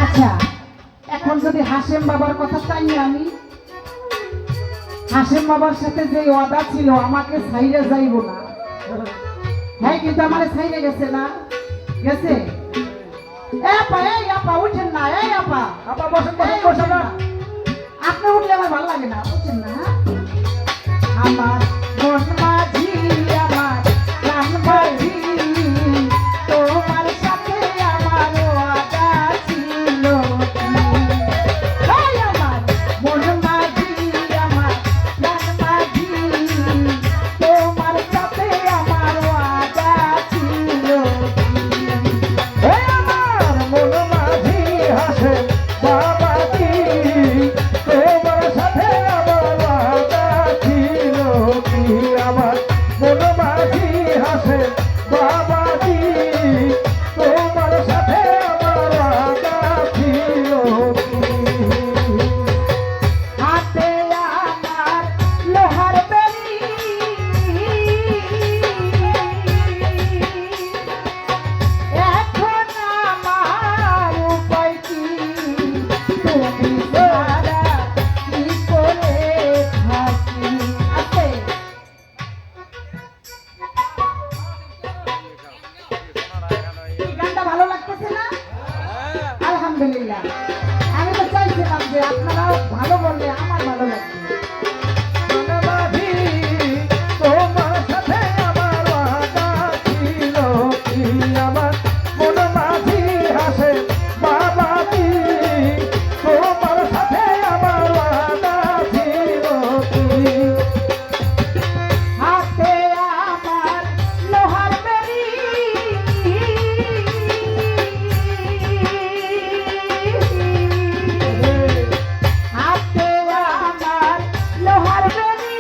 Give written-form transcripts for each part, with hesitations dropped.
আচ্ছা, এখন যদি হাশেম বাবার কথা চাই আমি, হাশেম বাবার সাথে যে ওয়াদা ছিল আমাকে ছাইরে যাইব না, হ্যাঁ কিন্তু আমার ছাইরে গেছে না, গেছে? উঠেন না, বসেন না, আপনি উঠলে আমার ভালো লাগে না, উঠেন না। আমার মন মাঝি, আমার প্রাণ মাঝি, তোমার সাথে আমার ওয়াদা ছিল কি? আমার মন মাঝি, আমার প্রাণ মাঝি, তোমার সাথে আমার ওয়াদা ছিল কি? আমার মন মাঝি হাসেম বাবাজি, তোমার সাথে আমার ওয়াদা ছিল কি? আমার মন মাঝি হাসেম বাবাজি, তোমার সাথে আমার ওয়াদা ছিল কি? হাতে আমার লোহার বেড়ি, এখন আমার উপায় কি? তুমি ছাড়া কি করে থাকি? আছে এই গানটা ভালো লাগতেছে না? আলহামদুলিল্লাহ। আমি তো চাইছিলাম যে আপনারাও ভালো বললে আমার ভালো লাগবে। মন মাঝি, তোমার সাথে আমার ওয়াদা ছিল কি? আমার মন মাঝি হাসেম বাবাজি, তোমার সাথে আমার ওয়াদা ছিল কি? হাতে আমার লোহার বেড়ি, হাতে আমার লোহার বেড়ি,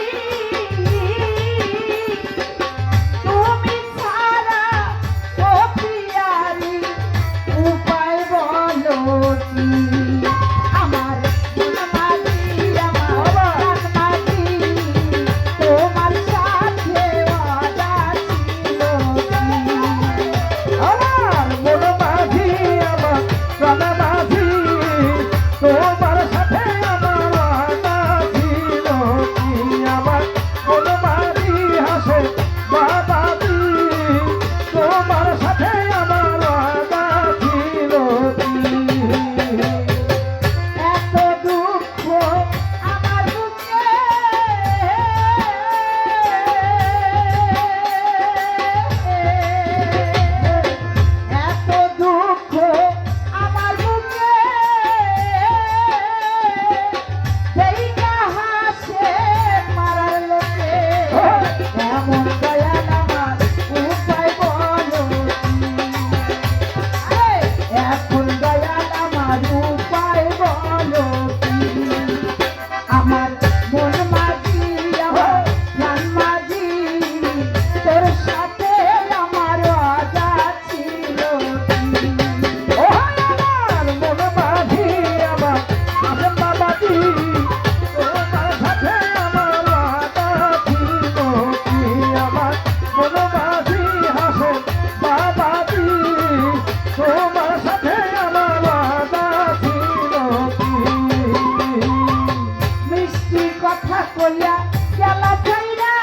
তুমি ছাড়া ও পিয়ারি উপায় বলো কি? আমার মন মাঝি, আমার প্রাণ মাঝি, তোমার সাথে ওয়াদা ছিল কি? আমার মন মাঝি, আমার প্রাণ মাঝি, তোমার সাথে আমার ওয়াদা ছিল কি? আমার মন মাঝি হাসেম বাবাজি, তোমার সাথে আমার ওয়াদা ছিল কি? এত দুঃখ আমার বুকে, এত দুঃখ আমার বুকে, দেখা হাসে মারার লোকে, এমন দয়াল আমার উপায় বলো কি? এখন দয়াল আমার উপায় বলো কি? আমার মন মাঝি, আমার প্রাণ মাঝি, তোর সাথে আমার ওয়াদা ছিল কি? ও আমার মন মাঝি, আমার হাসেম বাবাজি, তোমার সাথে আমার ওয়াদা ছিল কি? আমার মন মাঝি হাসেম বাবাজি, তোমার সাথে আমার ওয়াদা ছিল কি? মিষ্টি কথা কইয়া গেলা চাইরা,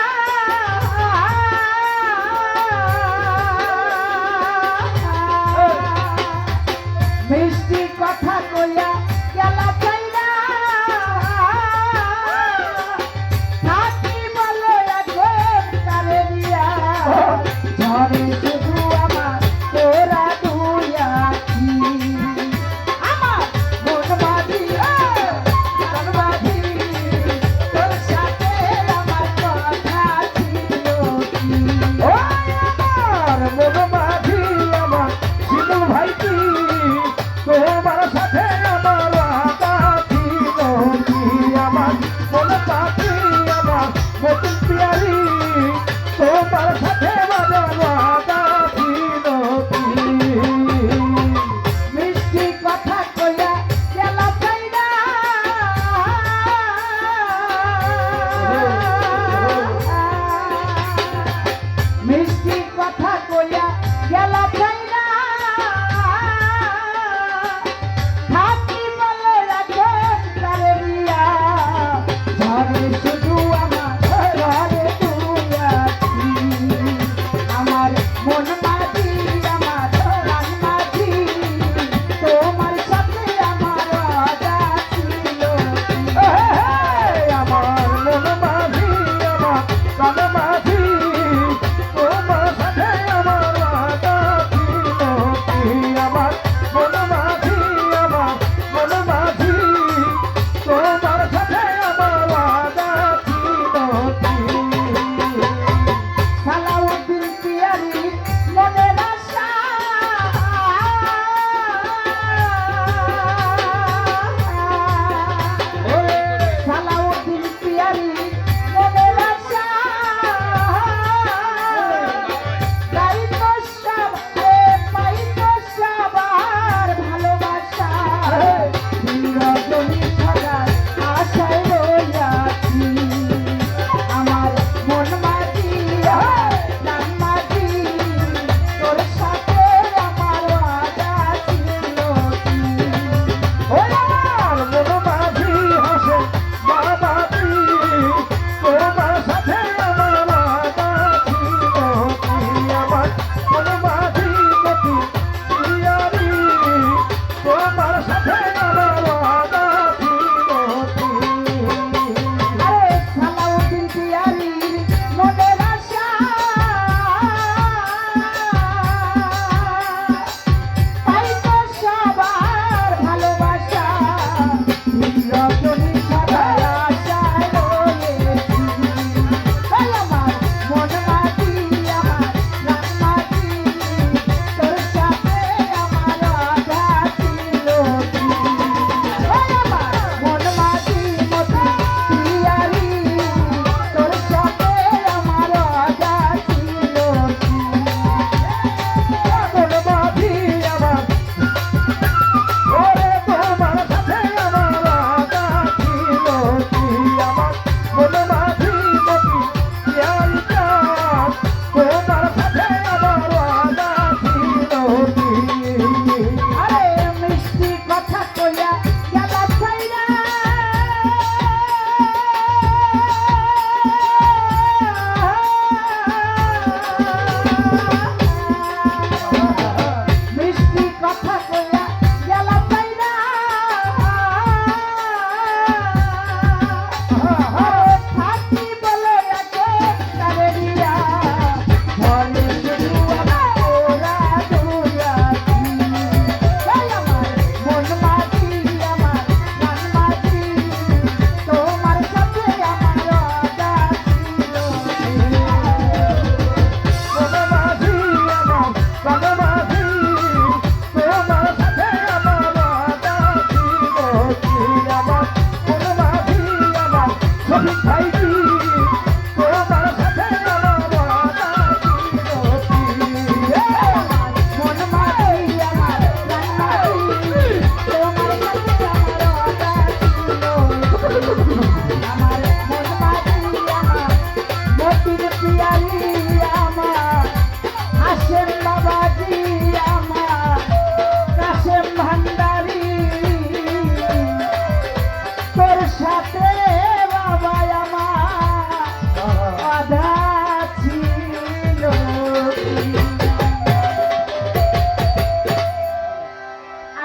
মিষ্টি কথা কইয়া গেলা চাইরা, থাকি বলো এখন কারে দিয়া, ঝরে শুধু আমার তোরা দুই আখি। আমার মন মাঝি, প্রাণ মাঝি, তোর সাথে আমার কথা ছিল কি? ও আমার মন মাঝি, আমার সিধু ভাইজি, তোমার সাথে আমার ওয়াদা ছিল কি? আমার মন পাখি, আমার মতুন পিয়ারি, তোমার সাথে আমার ওয়াদা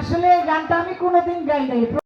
আসলে এই গানটা আমি কোনোদিন গাই নাই।